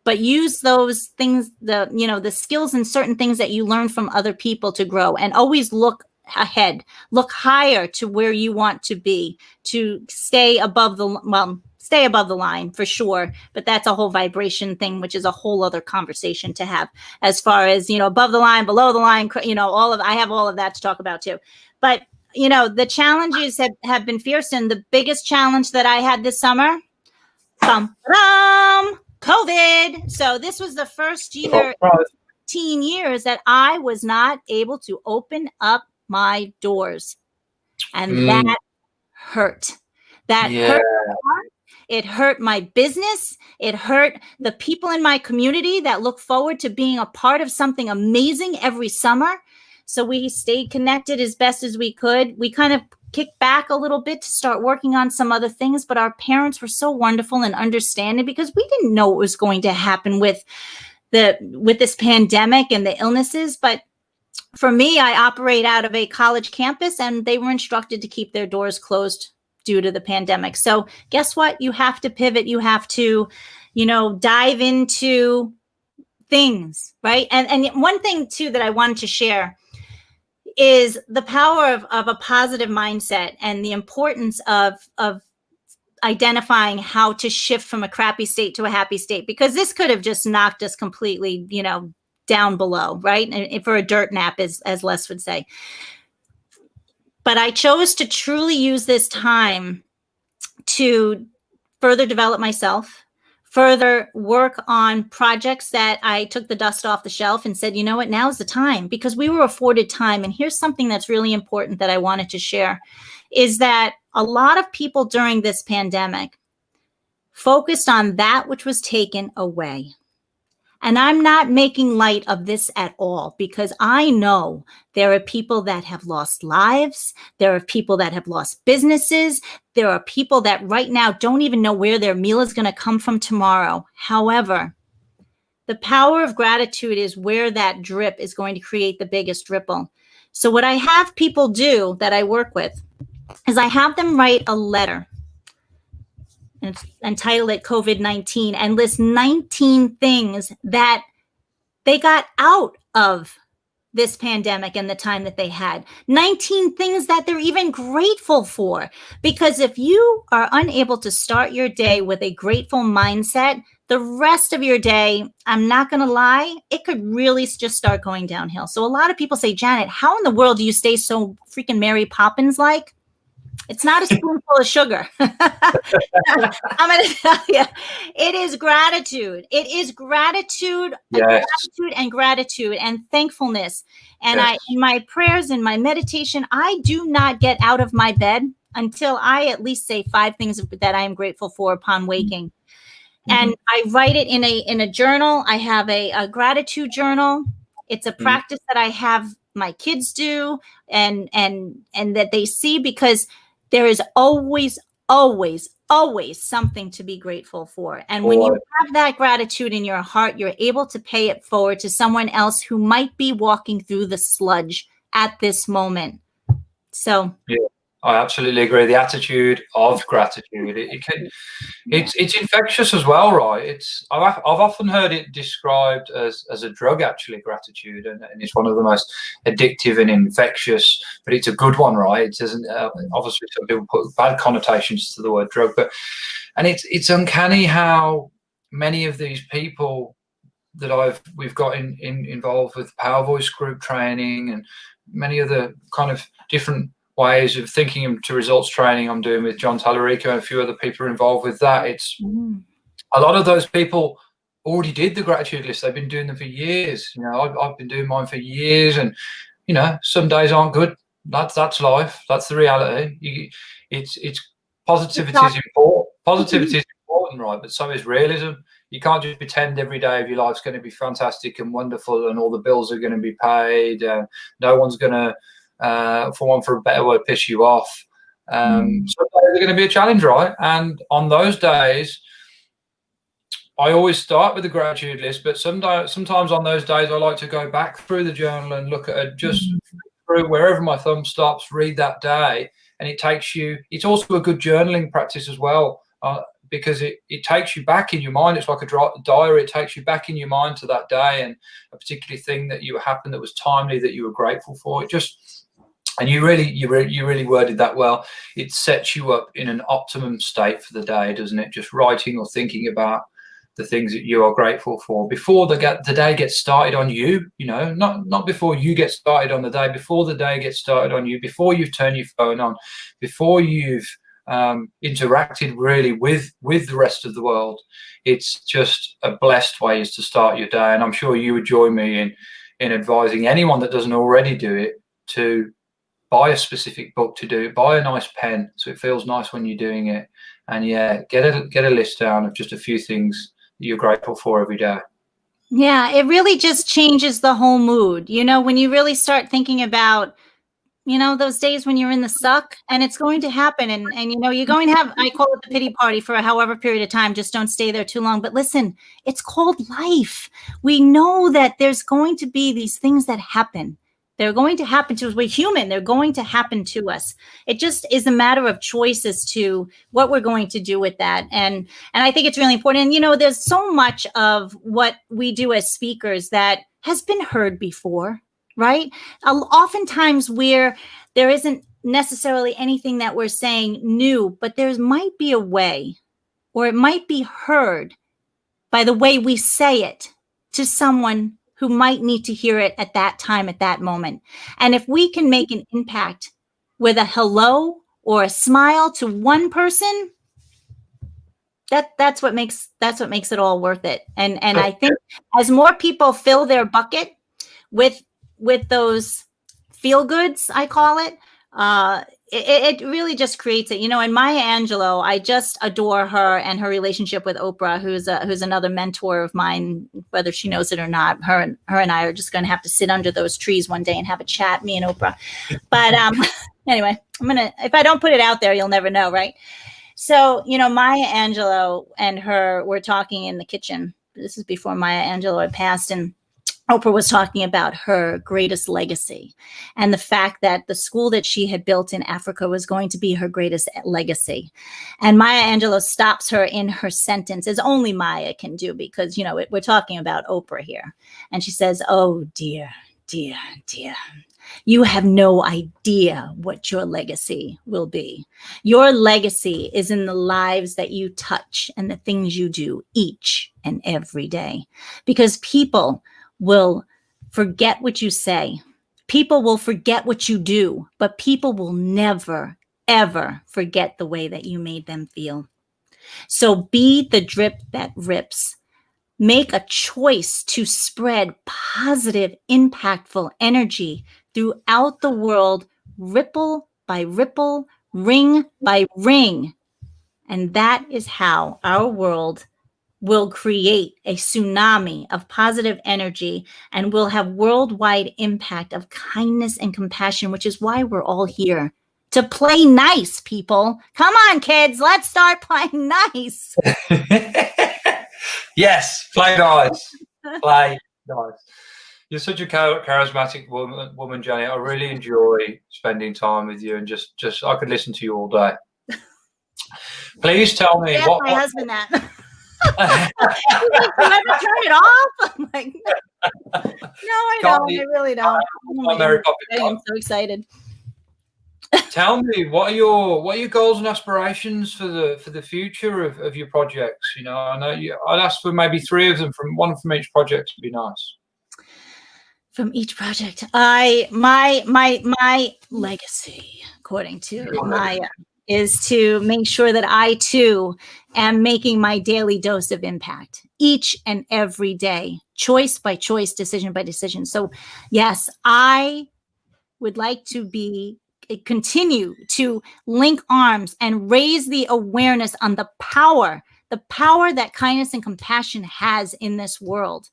B: But use those things, the skills and certain things that you learn from other people to grow, and always look ahead, look higher to where you want to be, to stay above the line for sure. But that's a whole vibration thing, which is a whole other conversation to have, as far as, above the line, below the line, I have all of that to talk about too. But, the challenges have been fierce. And the biggest challenge that I had this summer, COVID. So this was the first year, 15 years, that I was not able to open up my doors. And that hurt. Hurt. It hurt my business. It hurt the people in my community that look forward to being a part of something amazing every summer. So we stayed connected as best as we could. We kind of kicked back a little bit to start working on some other things, but our parents were so wonderful and understanding, because we didn't know what was going to happen with this pandemic and the illnesses. But for me, I operate out of a college campus, and they were instructed to keep their doors closed due to the pandemic. So guess what? You have to pivot. You have to, dive into things, right? And one thing too that I wanted to share is the power of a positive mindset, and the importance of identifying how to shift from a crappy state to a happy state, because this could have just knocked us completely, down below, right? And for a dirt nap, as Les would say. But I chose to truly use this time to further develop myself, further work on projects that I took the dust off the shelf and said, you know what, now's the time, because we were afforded time. And here's something that's really important that I wanted to share, is that a lot of people during this pandemic focused on that which was taken away. And I'm not making light of this at all, because I know there are people that have lost lives. There are people that have lost businesses. There are people that right now don't even know where their meal is going to come from tomorrow. However, the power of gratitude is where that drip is going to create the biggest ripple. So what I have people do that I work with is I have them write a letter, and entitle it COVID-19, and list 19 things that they got out of this pandemic and the time that they had. 19 things that they're even grateful for. Because if you are unable to start your day with a grateful mindset, the rest of your day, I'm not going to lie, it could really just start going downhill. So a lot of people say, Janet, how in the world do you stay so freaking Mary Poppins-like? It's not a spoonful of sugar. I'm going to tell you, it is gratitude. It is gratitude,
A: yes.
B: gratitude and thankfulness. And yes. In my prayers and my meditation, I do not get out of my bed until I at least say 5 things that I am grateful for upon waking. Mm-hmm. And I write it in a journal. I have a gratitude journal. It's a practice that I have my kids do and that they see, because there is always, always, always something to be grateful for. And when you have that gratitude in your heart, you're able to pay it forward to someone else who might be walking through the sludge at this moment. So
A: yeah, I absolutely agree. The attitude of gratitude, it's infectious as well, right? I've often heard it described as a drug, actually, gratitude, and it's one of the most addictive and infectious, but it's a good one, right? It doesn't obviously some people put bad connotations to the word drug, and it's uncanny how many of these people that we've got involved with Power Voice group training and many other kind of different ways of thinking to results training I'm doing with John Tallarico and a few other people are involved with that. It's a lot of those people already did the gratitude list. They've been doing them for years. I've been doing mine for years, and some days aren't good. That's life. That's the reality. It's positivity is important. Positivity is important, right? But so is realism. You can't just pretend every day of your life's going to be fantastic and wonderful, and all the bills are going to be paid, and no one's going to, for a better word, piss you off. So they're going to be a challenge, right? And on those days, I always start with a gratitude list, but sometimes on those days, I like to go back through the journal and look at it, just through wherever my thumb stops, read that day. And it takes you, it's also a good journaling practice as well, because it takes you back in your mind. It's like a diary. It takes you back in your mind to that day and a particular thing that happened that was timely, that you were grateful for. And you really worded that well. It sets you up in an optimum state for the day, doesn't it? Just writing or thinking about the things that you are grateful for before the day gets started on you, not before you get started on the day, before the day gets started on you, before you've turned your phone on, before you've interacted really with the rest of the world. It's just a blessed way is to start your day. And I'm sure you would join me in advising anyone that doesn't already do it to buy a specific book to do it, buy a nice pen so it feels nice when you're doing it. And get a list down of just a few things you're grateful for every day.
B: Yeah, it really just changes the whole mood. When you really start thinking about, those days when you're in the suck, and it's going to happen. And you're going to have, I call it the pity party for however period of time, just don't stay there too long. But listen, it's called life. We know that there's going to be these things that happen. They're going to happen to us. We're human. They're going to happen to us. It just is a matter of choice as to what we're going to do with that. And I think it's really important. And, there's so much of what we do as speakers that has been heard before, right? Oftentimes there isn't necessarily anything that we're saying new, but there might be a way, or it might be heard by the way we say it to someone who might need to hear it at that time, at that moment. And if we can make an impact with a hello or a smile to one person, that's what makes it all worth it. And I think as more people fill their bucket with those feel goods, I call it, it really just creates it. And Maya Angelou, I just adore her and her relationship with Oprah, who's another mentor of mine, whether she knows it or not. Her and I are just going to have to sit under those trees one day and have a chat, me and Oprah. But anyway, if I don't put it out there, you'll never know, right? So, Maya Angelou and her were talking in the kitchen. This is before Maya Angelou had passed, and Oprah was talking about her greatest legacy and the fact that the school that she had built in Africa was going to be her greatest legacy. And Maya Angelou stops her in her sentence, as only Maya can do, because, we're talking about Oprah here. And she says, "Oh, dear, dear, dear. You have no idea what your legacy will be. Your legacy is in the lives that you touch and the things you do each and every day, because people will forget what you say. People will forget what you do, but people will never, ever forget the way that you made them feel. So be the drip that rips. Make a choice to spread positive, impactful energy throughout the world, ripple by ripple, ring by ring. And that is how our world will create a tsunami of positive energy, and will have worldwide impact of kindness and compassion, which is why we're all here to play nice, people. Come on, kids, let's start playing nice.
A: Yes, play nice. Play nice. You're such a charismatic woman, Janet. I really enjoy spending time with you, and just I could listen to you all day. Please tell me
B: what my husband that. Like, you ever turn it off? I'm like, no, I don't. I really don't. I'm so excited.
A: Tell me, what are your goals and aspirations for the future of your projects? I know I'd ask for maybe 3 of them, one from each project would be nice.
B: From each project, my legacy, according to Maya, is to make sure that I too am making my daily dose of impact each and every day, choice by choice, decision by decision. So yes, I would like to continue to link arms and raise the awareness on the power that kindness and compassion has in this world.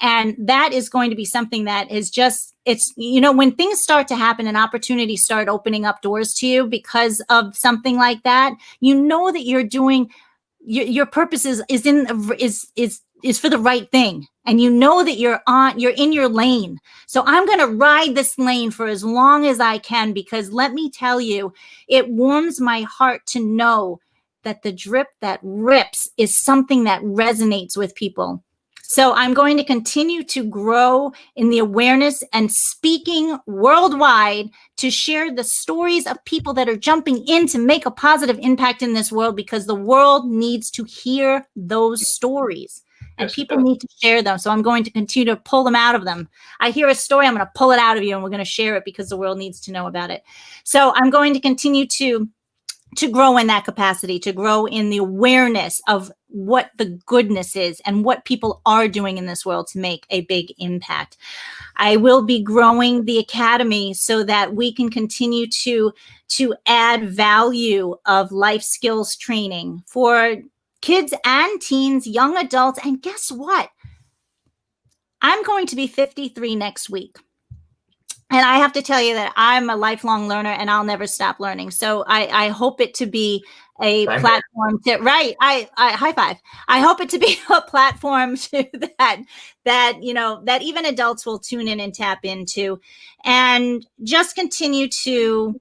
B: And that is going to be something that is just, it's, when things start to happen and opportunities start opening up doors to you because of something like that, that you're doing, your purpose is for the right thing. And that you're in your lane. So I'm going to ride this lane for as long as I can, because let me tell you, it warms my heart to know that the drip that rips is something that resonates with people. So I'm going to continue to grow in the awareness and speaking worldwide to share the stories of people that are jumping in to make a positive impact in this world, because the world needs to hear those stories. And people need to share them. So I'm going to continue to pull them out of them. I hear a story, I'm going to pull it out of you, and we're going to share it because the world needs to know about it. So I'm going to continue to grow in that capacity, to grow in the awareness of what the goodness is and what people are doing in this world to make a big impact. I will be growing the academy so that we can continue to add value of life skills training for kids and teens, young adults. And guess what? I'm going to be 53 next week. And I have to tell you that I'm a lifelong learner and I'll never stop learning. So I hope it to be a platform to, I high five. I hope it to be a platform to that even adults will tune in and tap into, and just continue to,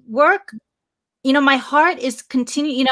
B: work. My heart is continue,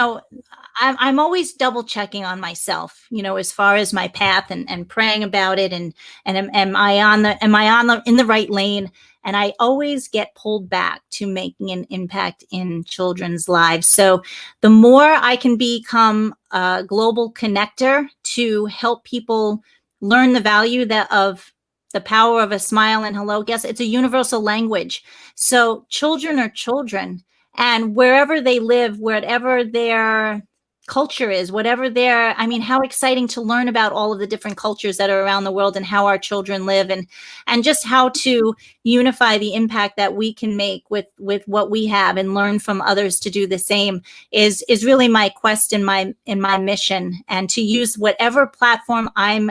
B: I'm always double checking on myself, as far as my path and praying about it. And am I in the right lane? And I always get pulled back to making an impact in children's lives. So the more I can become a global connector to help people learn the value of the power of a smile and hello, guess it's a universal language. So children are children. And wherever they live, whatever their culture is, how exciting to learn about all of the different cultures that are around the world and how our children live, and just how to unify the impact that we can make with what we have and learn from others to do the same is really my quest and my mission, and to use whatever platform I'm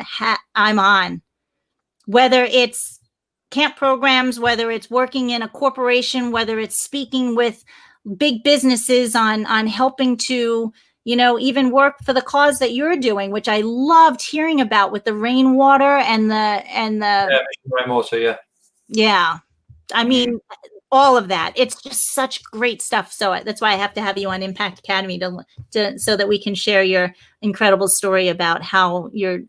B: on, whether it's camp programs, whether it's working in a corporation, whether it's speaking with big businesses on helping to, even work for the cause that you're doing, which I loved hearing about with the rainwater and the
A: rainwater.
B: Yeah. I mean, all of that. It's just such great stuff. So that's why I have to have you on INPact Academy so that we can share your incredible story about how you're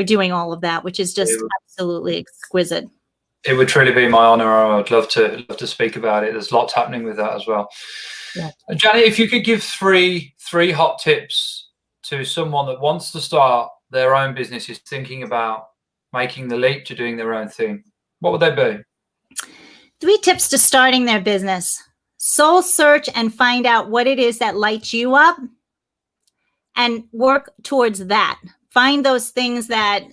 B: doing all of that, which is just absolutely exquisite.
A: It would truly be my honor. I'd love to speak about it. There's lots happening with that as well. Yeah. Janet, if you could give three hot tips to someone that wants to start their own business, is thinking about making the leap to doing their own thing, what would they be?
B: 3 tips to starting their business. Soul search and find out what it is that lights you up and work towards that. Find those things that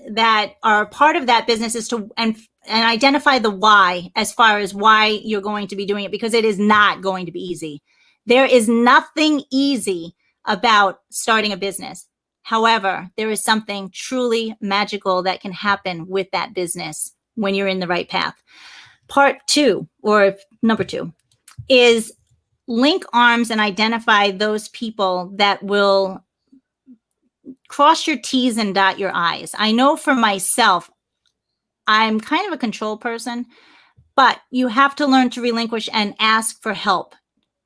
B: are part of that business and identify the why, as far as why you're going to be doing it, because it is not going to be easy. There is nothing easy about starting a business. However, there is something truly magical that can happen with that business when you're in the right path. Part 2, or number 2, is link arms and identify those people that will cross your T's and dot your I's. I know for myself, I'm kind of a control person, but you have to learn to relinquish and ask for help.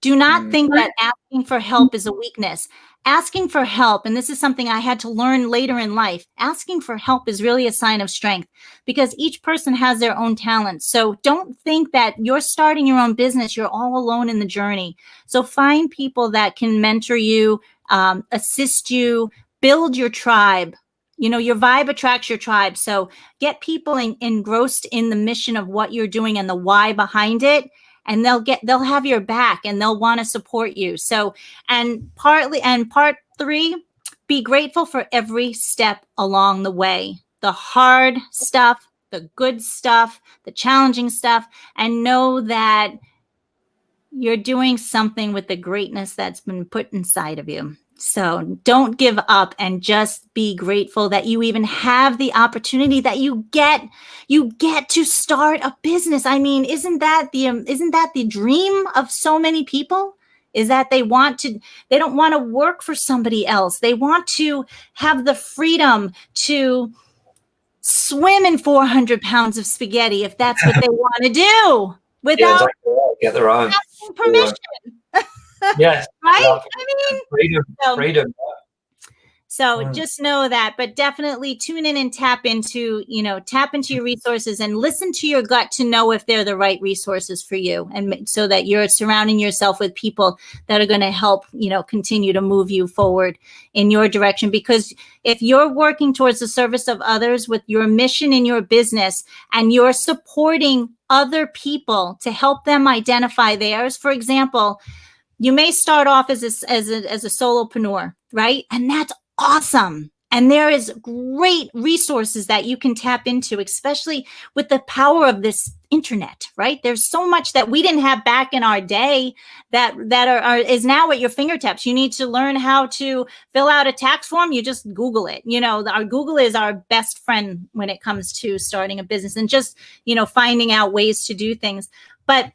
B: Do not think that asking for help is a weakness. Asking for help, and this is something I had to learn later in life, asking for help is really a sign of strength, because each person has their own talents. So don't think that you're starting your own business, you're all alone in the journey. So find people that can mentor you, assist you, build your tribe. Your vibe attracts your tribe. So get people engrossed in the mission of what you're doing and the why behind it, and they'll have your back and they'll want to support you. So, part 3, be grateful for every step along the way. The hard stuff, the good stuff, the challenging stuff, and know that you're doing something with the greatness that's been put inside of you. So don't give up, and just be grateful that you even have the opportunity, that you get to start a business. I mean, isn't that the dream of so many people? Is that they don't want to work for somebody else. They want to have the freedom to swim in 400 pounds of spaghetti if that's what they want to do, without
A: exactly right. Get their own
B: asking permission.
A: Yes,
B: Right? I mean,
A: freedom.
B: So just know that, but definitely tune in and tap into your resources, and listen to your gut to know if they're the right resources for you, and so that you're surrounding yourself with people that are going to help, continue to move you forward in your direction. Because if you're working towards the service of others with your mission in your business, and you're supporting other people to help them identify theirs, for example, you may start off as a solopreneur, right? And that's awesome. And there is great resources that you can tap into, especially with the power of this internet, right? There's so much that we didn't have back in our day that is now at your fingertips. You need to learn how to fill out a tax form. You just Google it. Our Google is our best friend when it comes to starting a business, and just, finding out ways to do things. But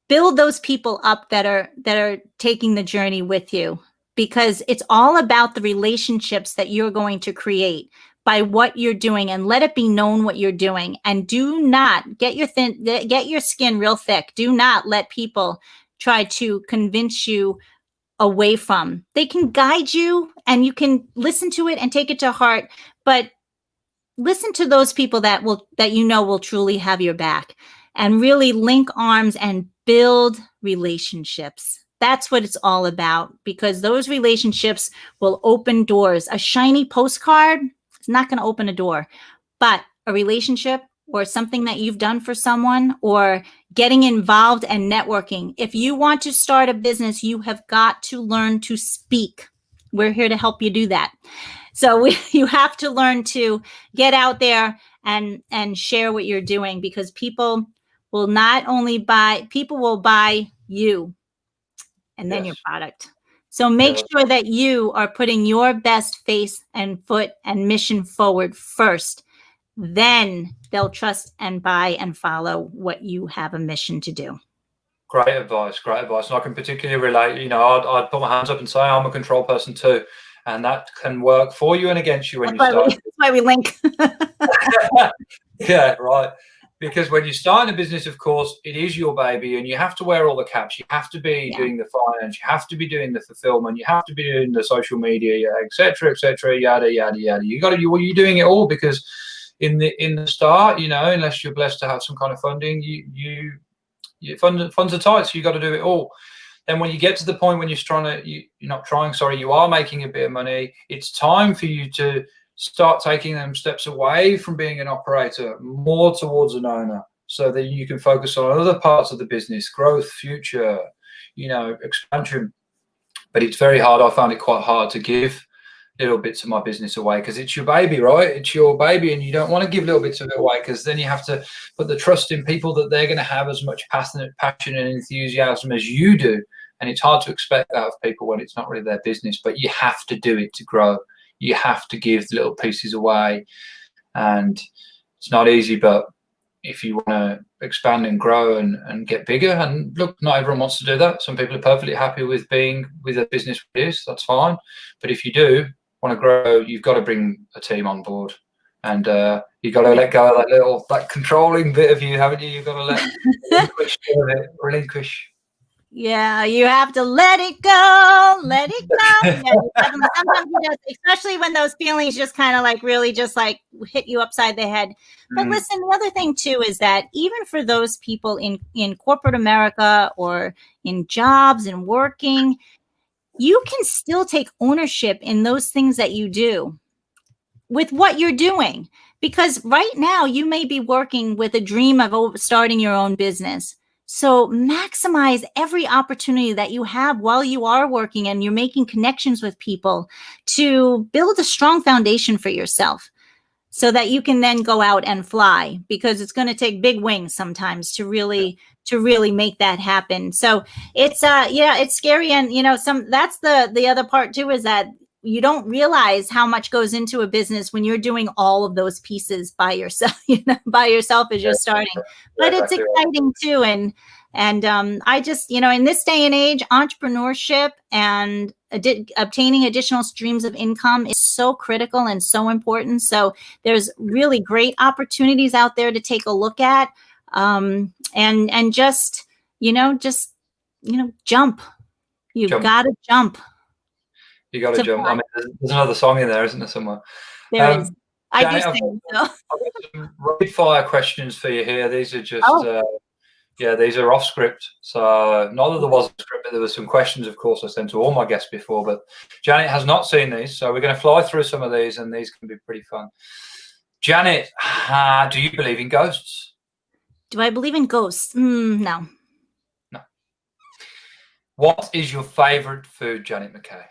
B: build those people up that are taking the journey with you, because it's all about the relationships that you're going to create by what you're doing, and let it be known what you're doing. And do not get your skin real thick. Do not let people try to convince you away from. They can guide you, and you can listen to it and take it to heart, but listen to those people that will truly have your back, and really link arms and build relationships. That's what it's all about, because those relationships will open doors. A shiny postcard is not going to open a door, but a relationship, or something that you've done for someone, or getting involved and networking. If you want to start a business, you have got to learn to speak. We're here to help you do that. So you have to learn to get out there and share what you're doing, because people will buy you, and then your product. So make sure that you are putting your best face and foot and mission forward first. Then they'll trust and buy and follow what you have a mission to do.
A: Great advice. And I can particularly relate. I'd put my hands up and say I'm a control person too. And that can work for you and against you when you start.
B: That's why we link.
A: Yeah, right. Because when you start in a business, of course, it is your baby, and you have to wear all the caps. You have to be doing the finance. You have to be doing the fulfillment. You have to be doing the social media, et cetera, yada, yada, yada. You're doing it all, because in the start, unless you're blessed to have some kind of funding, funds are tight, so you got to do it all. Then when you get to the point when you are making a bit of money, it's time for you to start taking them steps away from being an operator, more towards an owner, so that you can focus on other parts of the business, growth, future, expansion. But it's very hard. I found it quite hard to give little bits of my business away, because it's your baby, right? It's your baby, and you don't want to give little bits of it away, because then you have to put the trust in people that they're going to have as much passion and enthusiasm as you do. And it's hard to expect that of people when it's not really their business, but you have to do it to grow. You have to give little pieces away, and it's not easy, but if you want to expand and grow and get bigger, and look, not everyone wants to do that. Some people are perfectly happy with being with a business like this. That's fine. But if you do want to grow, you've got to bring a team on board, and you've got to let go of that controlling bit of you, haven't you? You've got to relinquish.
B: Yeah, you have to let it go. Let it go. Yeah, sometimes especially when those feelings just kind of really just hit you upside the head. But listen, the other thing too is that even for those people in corporate America, or in jobs and working, you can still take ownership in those things that you do with what you're doing. Because right now you may be working with a dream of starting your own business. So maximize every opportunity that you have while you are working, and you're making connections with people to build a strong foundation for yourself. so that you can then go out and fly, because it's going to take big wings sometimes to really make that happen. So it's it's scary. And that's the other part too, is that you don't realize how much goes into a business when you're doing all of those pieces by yourself, as you're starting. But it's exciting too. And I just, in this day and age, entrepreneurship and obtaining additional streams of income is so critical and so important. So there's really great opportunities out there to take a look at, and just jump. You've got to jump.
A: You got to jump. I mean, there's another song in there, isn't there, somewhere?
B: There is.
A: Janet, I've got some rapid fire questions for you here. These are just, these are off script. So not that there was a script, but there were some questions, of course, I sent to all my guests before. But Janet has not seen these, so we're going to fly through some of these, and these can be pretty fun. Janet, do you believe in ghosts?
B: Do I believe in ghosts? No.
A: No. What is your favorite food, Janet Mackay?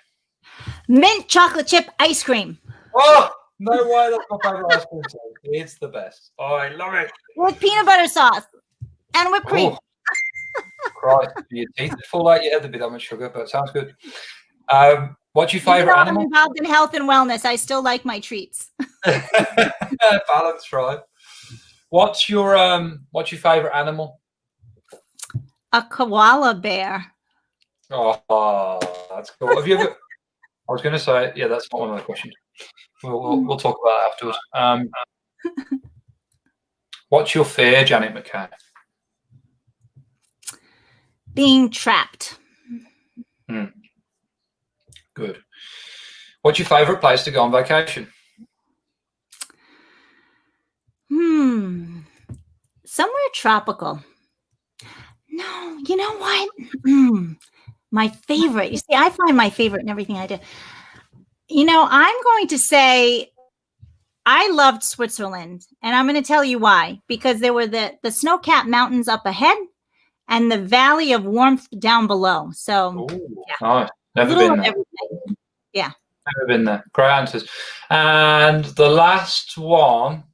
B: Mint chocolate chip ice cream.
A: Oh, no way, that's my favorite ice cream. It's the best. Oh, I love it.
B: With peanut butter sauce and whipped cream.
A: Christ, your teeth would fall out your head, there'd be that much sugar, but it sounds good. What's your favorite animal?
B: I'm involved in health and wellness. I still like my treats.
A: Balance, right? What's your favorite animal?
B: A koala bear.
A: Oh, that's cool. Have you ever? I was going to say, yeah, that's not one of my questions. We'll talk about that afterwards. What's your fear, Janet Mackay?
B: Being trapped.
A: Good. What's your favorite place to go on vacation?
B: Somewhere tropical. No, you know what? My favorite. You see, I find my favorite in everything I do. I'm going to say I loved Switzerland, and I'm going to tell you why. Because there were the snow-capped mountains up ahead and the valley of warmth down below. So,
A: nice. Never been there.
B: Yeah.
A: Never been there. Great answers. And the last one,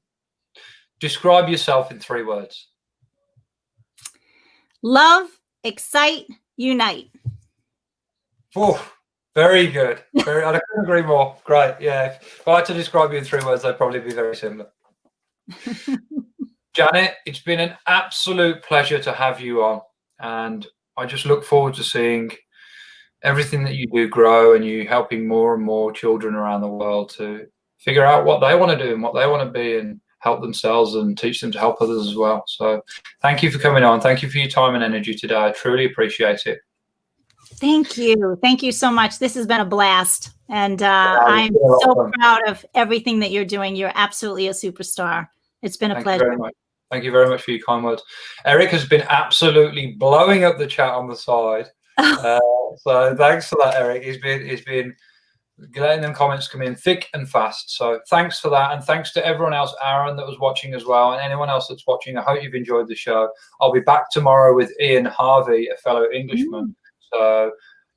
A: describe yourself in 3 words.
B: Love, excite, unite.
A: Oh, very good. I couldn't agree more. Great. Yeah. If I had to describe you in 3 words, they'd probably be very similar. Janet, it's been an absolute pleasure to have you on. And I just look forward to seeing everything that you do grow, and you helping more and more children around the world to figure out what they want to do and what they want to be, and help themselves and teach them to help others as well. So thank you for coming on. Thank you for your time and energy today. I truly appreciate it.
B: Thank you. Thank you so much. This has been a blast. And I'm so proud of everything that you're doing. You're absolutely a superstar. It's been a pleasure.
A: Thank you very much for your kind words. Eric has been absolutely blowing up the chat on the side. So thanks for that, Eric. He's been letting them comments come in thick and fast. So thanks for that. And thanks to everyone else, Aaron, that was watching as well, and anyone else that's watching. I hope you've enjoyed the show. I'll be back tomorrow with Ian Harvey, a fellow Englishman. So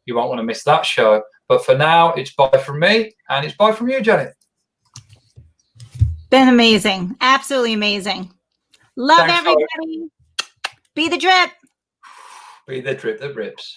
A: you won't want to miss that show. But for now, it's bye from me, and it's bye from you, Janet.
B: Been amazing. Absolutely amazing. Love everybody. Be the drip.
A: Be the drip that rips.